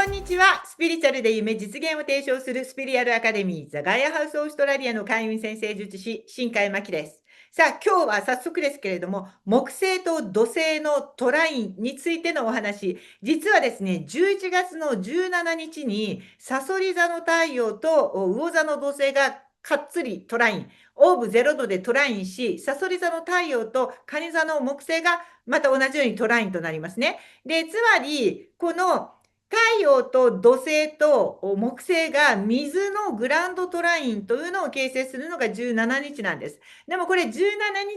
こんにちは。スピリチュアルで夢実現を提唱するスピリアルアカデミー、ザ・ガイアハウス・オーストラリアの会員先生術師、新海真希です。さあ、今日は早速ですけれども、木星と土星のトラインについてのお話。実はですね、11月の17日に、サソリ座の太陽と魚座の土星がかっつりトライン、オーブ0度でトラインし、サソリ座の太陽と蟹座の木星がまた同じようにトラインとなりますね。で、つまり、この太陽と土星と木星が水のグランドトラインというのを形成するのが17日なんです。でもこれ17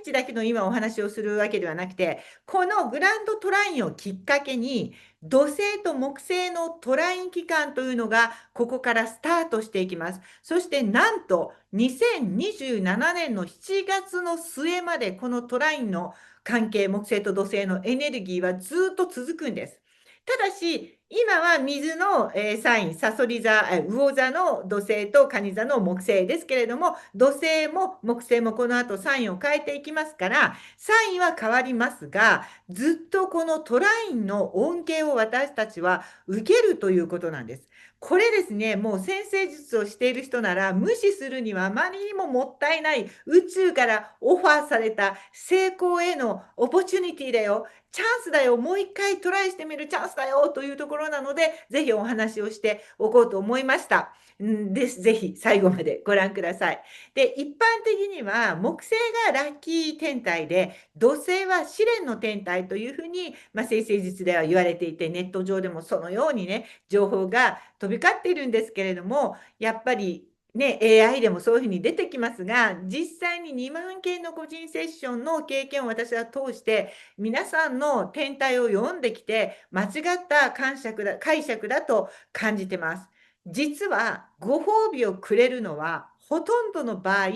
日だけの今お話をするわけではなくて、このグランドトラインをきっかけに、土星と木星のトライン期間というのがここからスタートしていきます。そしてなんと2027年の7月の末までこのトラインの関係、木星と土星のエネルギーはずっと続くんです。ただし、今は水の、サイン、サソリ座、魚座の土星と蟹座の木星ですけれども、土星も木星もこの後サインを変えていきますから、サインは変わりますが、ずっとこのトラインの恩恵を私たちは受けるということなんです。これですね、もう先生術をしている人なら無視するにはあまりにももったいない宇宙からオファーされた成功へのオポチュニティだよ。チャンスだよ、もう一回トライしてみるチャンスだよというところなので、ぜひお話をしておこうと思いました。です。ぜひ最後までご覧ください。で、一般的には木星がラッキー天体で、土星は試練の天体というふうに、先生術では言われていて、ネット上でもそのようにね、情報が飛び交っているんですけれども、やっぱりね、AI でもそういうふうに出てきますが、実際に2万件の個人セッションの経験を私は通して、皆さんの天体を読んできて、間違った解釈だと感じてます。実は、ご褒美をくれるのは、ほとんどの場合、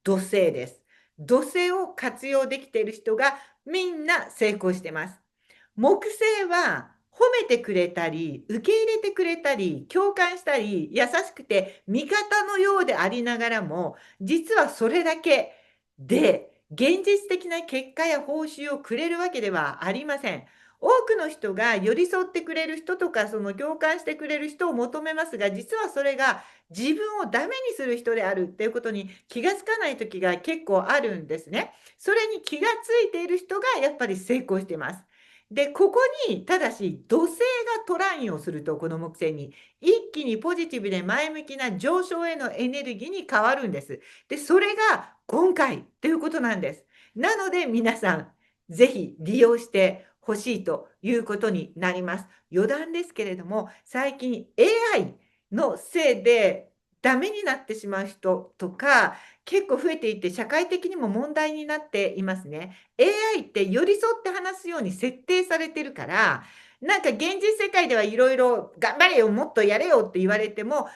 土星です。土星を活用できている人がみんな成功してます。木星は褒めてくれたり、受け入れてくれたり、共感したり、優しくて味方のようでありながらも、実はそれだけで、現実的な結果や報酬をくれるわけではありません。多くの人が寄り添ってくれる人とか、その共感してくれる人を求めますが、実はそれが自分をダメにする人であるっていうことに気がつかない時が結構あるんですね。それに気がついている人がやっぱり成功しています。で、ここに、ただし、土星がトラインをすると、この木星に、一気にポジティブで前向きな上昇へのエネルギーに変わるんです。で、それが今回ということなんです。なので、皆さん、ぜひ利用してほしいということになります。余談ですけれども、最近 AI のせいでダメになってしまう人とか、結構増えていて、社会的にも問題になっていますね。AI って寄り添って話すように設定されてるから、なんか現実世界ではいろいろ頑張れよ、もっとやれよって言われても、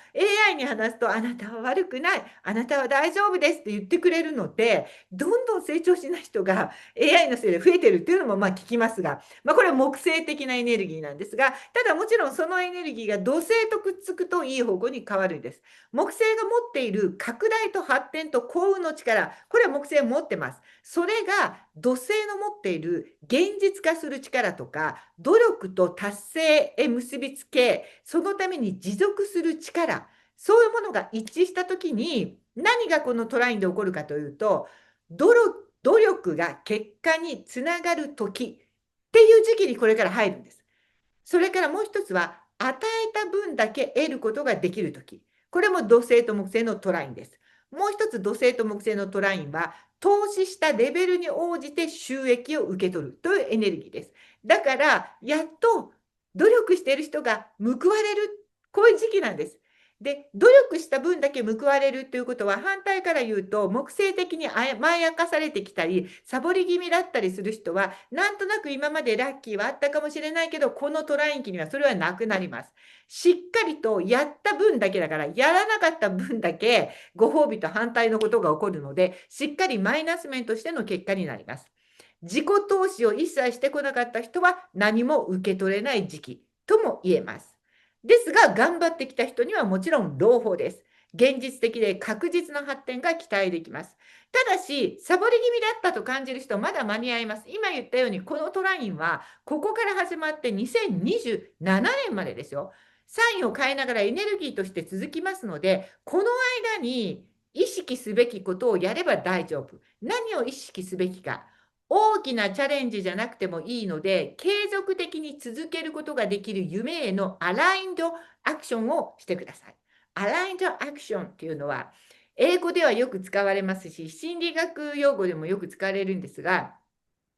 AI に話すと、あなたは悪くない、あなたは大丈夫ですって言ってくれるので、どんどん成長しない人が AI のせいで増えてるっていうのも聞きますが、これは木星的なエネルギーなんですが、ただもちろんそのエネルギーが土星とくっつくといい方向に変わるんです。木星が持っている拡大と発展と幸運の力、これは木星持ってます。それが土星の持っている現実化する力とか、努力と達成へ結びつけ、そのために持続する力、そういうものが一致したときに、何がこのトラインで起こるかというと、努力が結果につながるときっていう時期にこれから入るんです。それからもう一つは、与えた分だけ得ることができるとき。これも土星と木星のトラインです。もう一つ土星と木星のトラインは、投資したレベルに応じて収益を受け取るというエネルギーです。だから、やっと努力している人が報われる、こういう時期なんです。で、努力した分だけ報われるということは、反対から言うと、木星的に甘やかされてきたり、サボり気味だったりする人は、なんとなく今までラッキーはあったかもしれないけど、このトライン期にはそれはなくなります。しっかりとやった分だけだから、やらなかった分だけご褒美と反対のことが起こるので、しっかりマイナス面としての結果になります。自己投資を一切してこなかった人は何も受け取れない時期とも言えます。ですが、頑張ってきた人にはもちろん朗報です。現実的で確実な発展が期待できます。ただし、サボり気味だったと感じる人、まだ間に合います。今言ったように、このトラインは、ここから始まって2027年までですよ。サインを変えながらエネルギーとして続きますので、この間に意識すべきことをやれば大丈夫。何を意識すべきか。大きなチャレンジじゃなくてもいいので、継続的に続けることができる夢へのアラインドアクションをしてください。アラインドアクションっていうのは、英語ではよく使われますし、心理学用語でもよく使われるんですが、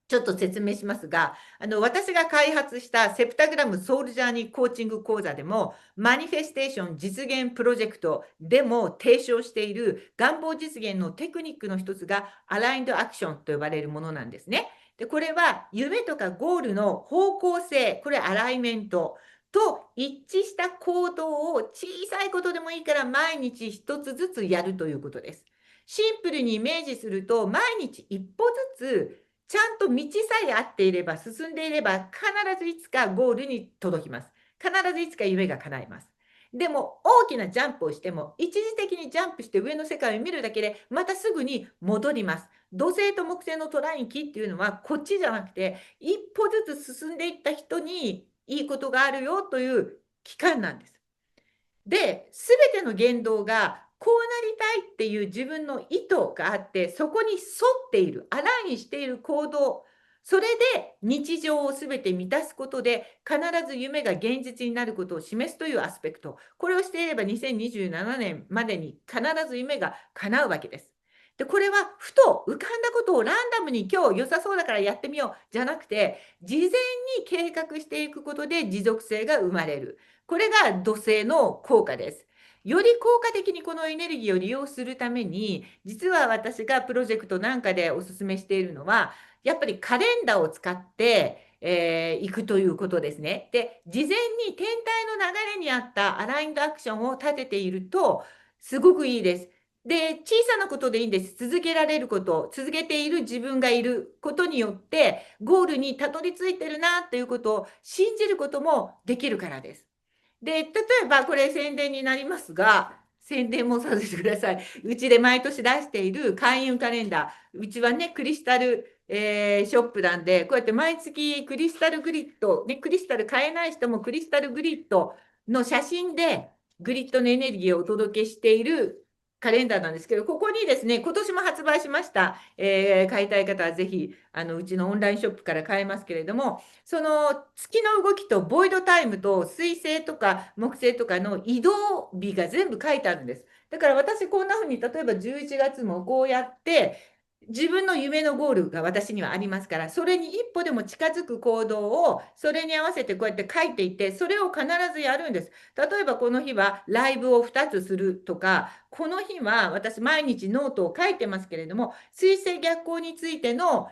ちょっと説明しますが、私が開発したセプタグラムソウルジャーニーコーチング講座でも、マニフェステーション実現プロジェクトでも提唱している願望実現のテクニックの一つが、アラインドアクションと呼ばれるものなんですね。で、これは夢とかゴールの方向性、これアライメントと一致した行動を小さいことでもいいから毎日一つずつやるということです。シンプルにイメージすると、毎日一歩ずつちゃんと道さえ合っていれば、進んでいれば、必ずいつかゴールに届きます。必ずいつか夢が叶います。でも、大きなジャンプをしても、一時的にジャンプして上の世界を見るだけで、またすぐに戻ります。土星と木星のトライン期っていうのは、こっちじゃなくて、一歩ずつ進んでいった人にいいことがあるよという期間なんです。で、すべての言動がこうなりたいっていう自分の意図があって、そこに沿っている、アラインしている行動、それで日常をすべて満たすことで、必ず夢が現実になることを示すというアスペクト。これをしていれば2027年までに必ず夢が叶うわけです。で、これはふと浮かんだことをランダムに今日良さそうだからやってみようじゃなくて、事前に計画していくことで持続性が生まれる。これが土星の効果です。より効果的にこのエネルギーを利用するために、実は私がプロジェクトなんかでお勧めしているのは、やっぱりカレンダーを使って、いくということですね。で、事前に天体の流れに合ったアラインドアクションを立てていると、すごくいいです。で、小さなことでいいんです。続けられること、続けている自分がいることによって、ゴールにたどり着いてるなということを信じることもできるからです。で、例えばこれ宣伝になりますが、宣伝もさせてください。うちで毎年出している開運カレンダー。うちはね、クリスタル、ショップなんで、こうやって毎月クリスタルグリッド、ね、クリスタル買えない人もクリスタルグリッドの写真でグリッドのエネルギーをお届けしているカレンダーなんですけど、ここにですね、今年も発売しました。買いたい方はぜひ、うちのオンラインショップから買えますけれども、その月の動きとボイドタイムと水星とか木星とかの移動日が全部書いてあるんです。だから私こんな風に例えば11月もこうやって自分の夢のゴールが私にはありますから、それに一歩でも近づく行動をそれに合わせてこうやって書いていって、それを必ずやるんです。例えばこの日はライブを2つするとか、この日は私毎日ノートを書いてますけれども、水星逆行についての、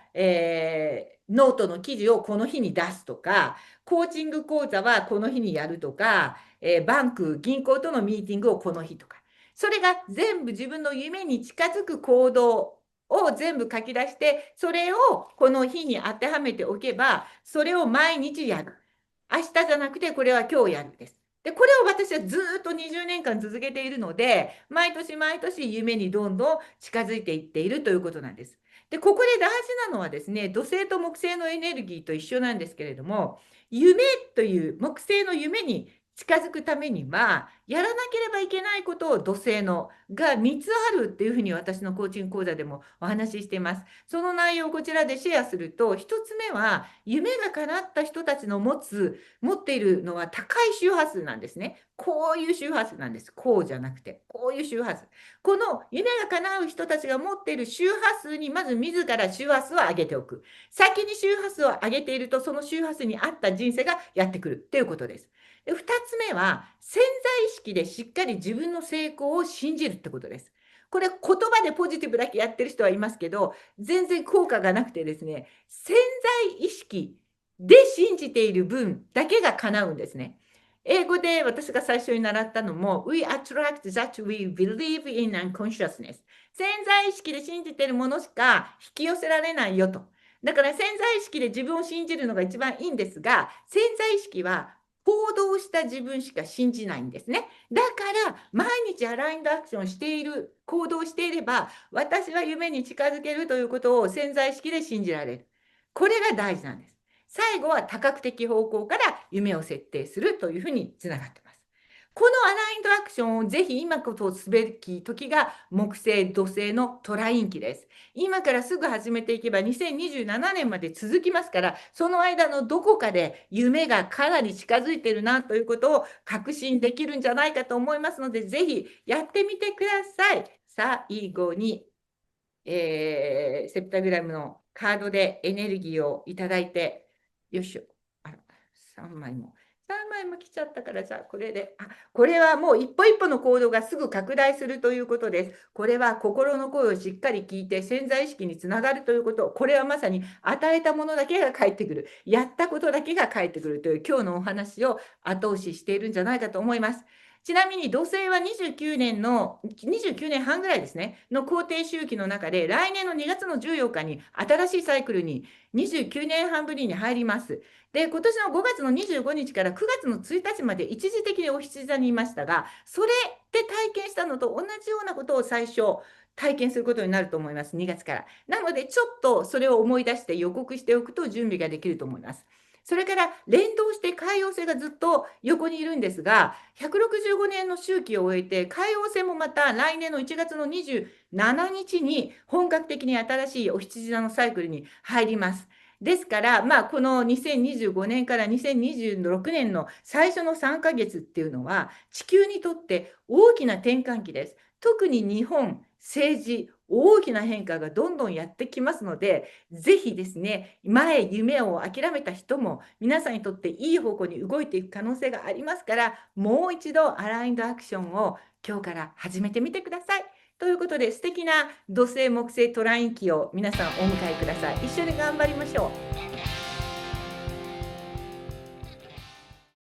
ノートの記事をこの日に出すとか、コーチング講座はこの日にやるとか、バンク、銀行とのミーティングをこの日とか、それが全部自分の夢に近づく行動を全部書き出して、それをこの日に当てはめておけば、それを毎日やる。明日じゃなくて、これは今日やるんです。で、これを私はずっと20年間続けているので、毎年毎年夢にどんどん近づいていっているということなんです。で、ここで大事なのはですね、土星と木星のエネルギーと一緒なんですけれども、夢という木星の夢に近づくためには、やらなければいけないことを土星のが3つあるっていうふうに私のコーチング講座でもお話ししています。その内容をこちらでシェアすると、1つ目は夢が叶った人たちの持っているのは高い周波数なんですね。こういう周波数なんです。こうじゃなくて、こういう周波数。この夢が叶う人たちが持っている周波数にまず自ら周波数を上げておく。先に周波数を上げていると、その周波数に合った人生がやってくるということです。で、2つ目は潜在意識でしっかり自分の成功を信じるってことです。これ言葉でポジティブだけやってる人はいますけど、全然効果がなくてですね、潜在意識で信じている分だけが叶うんですね。英語で私が最初に習ったのも、We attract that we believe in unconsciousness。潜在意識で信じているものしか引き寄せられないよと。だから潜在意識で自分を信じるのが一番いいんですが、潜在意識は行動した自分しか信じないんですね。だから毎日アラインドアクションしている、行動していれば、私は夢に近づけるということを潜在意識で信じられる。これが大事なんです。最後は多角的方向から夢を設定するというふうにつながってます。このアラインドアクションをぜひ今こそすべき時が木星、土星のトライン期です。今からすぐ始めていけば2027年まで続きますから、その間のどこかで夢がかなり近づいているなということを確信できるんじゃないかと思いますので、ぜひやってみてください。最後に、セプタグラムのカードでエネルギーをいただいて、よいしょ。あら、3枚も。3枚も来ちゃったから、じゃあこれで、これはもう一歩一歩の行動がすぐ拡大するということです。これは心の声をしっかり聞いて潜在意識につながるということ。これはまさに与えたものだけが返ってくる。やったことだけが返ってくるという今日のお話を後押ししているんじゃないかと思います。ちなみに土星は29年半ぐらいですね、の公転周期の中で、来年の2月の14日に新しいサイクルに29年半ぶりに入ります。で、今年の5月の25日から9月の1日まで一時的にお羊座にいましたが、それで体験したのと同じようなことを最初、体験することになると思います、2月から。なので、ちょっとそれを思い出して予告しておくと準備ができると思います。それから連動して海王星がずっと横にいるんですが、165年の周期を終えて、海王星もまた来年の1月の27日に本格的に新しいお羊座のサイクルに入ります。ですから、この2025年から2026年の最初の3ヶ月っていうのは、地球にとって大きな転換期です。特に日本、政治、大きな変化がどんどんやってきますので、ぜひですね、夢を諦めた人も皆さんにとっていい方向に動いていく可能性がありますから、もう一度アラインドアクションを今日から始めてみてください。ということで、素敵な土星木星トライン期を皆さんお迎えください。一緒に頑張りましょう。